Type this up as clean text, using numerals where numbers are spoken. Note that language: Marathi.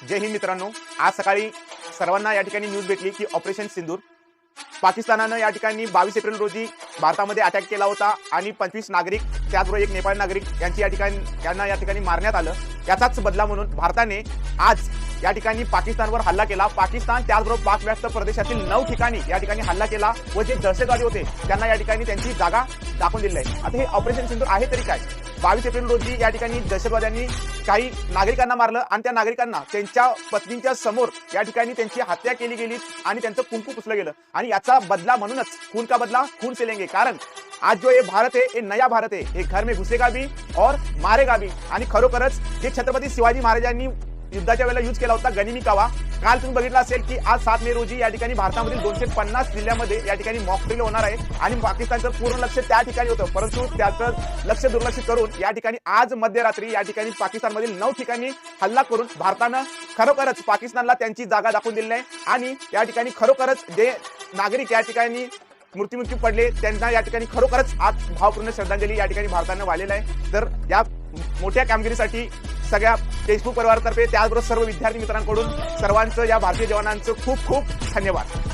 जय हिंद मित्रांनो, आज सकाळी सर्वांना या ठिकाणी न्यूज भेटली की ऑपरेशन सिंदूर पाकिस्तानानं या ठिकाणी 22 एप्रिल रोजी भारतामध्ये अटॅक केला होता आणि 25 नागरिक त्याचबरोबर एक नेपाळी नागरिक यांना या ठिकाणी मारण्यात आलं। याचाच बदला म्हणून भारताने आज या ठिकाणी पाकिस्तानवर हल्ला केला। पाकिस्तान त्याचबरोबर पाक व्याप्त प्रदेशातील 9 ठिकाणी या ठिकाणी हल्ला केला व जे दहशतवादी होते त्यांना या ठिकाणी त्यांची जागा दाखवून दिली आहे। आता हे ऑपरेशन सिंदूर आहे तरी काय? 22 एप्रिल रोजी या ठिकाणी दहशतवाद्यांनी काही नागरिकांना मारलं आणि त्या नागरिकांना त्यांच्या पत्नींच्या समोर या ठिकाणी त्यांची हत्या केली गेली आणि त्यांचं कुंकू पुसलं गेलं आणि याचा बदला म्हणूनच खून का बदला खून से लेंगे। कारण आज जो ये भारत है, ये नया भारत है, ये घर में घुसेगा भी और मारेगा भी। आणि खरोखरच जे छत्रपती शिवाजी महाराजांनी युद्धाच्या वेळेला यूज केला होता गनिमी कावा, काल तुम्ही बघितलं असेल की आज 7 मे रोजी या ठिकाणी भारतामधील 250 जिल्ह्यामध्ये या ठिकाणी मॉक ड्रिल होणार आहे आणि पाकिस्तानचं पूर्ण लक्ष त्या ठिकाणी होतं, परंतु त्याचं लक्ष दुर्लक्षित करून या ठिकाणी आज मध्यरात्री या ठिकाणी पाकिस्तानमधील 9 ठिकाणी हल्ला करून भारतानं खरोखरच पाकिस्तानला त्यांची जागा दाखवून दिली आहे आणि या ठिकाणी खरोखरच जे नागरिक या ठिकाणी मृत्यू पडले त्यांना या ठिकाणी खरोखरच आज भावपूर्ण श्रद्धांजली या ठिकाणी भारतानं वाहिलेली आहे। तर या मोठ्या कामगिरीसाठी सगळ्या फेसबुक परिवारातर्फे त्याचबरोबर सर्व विद्यार्थी मित्रांकडून सर्वांचं या भारतीय जवानांचं खूप खूप धन्यवाद।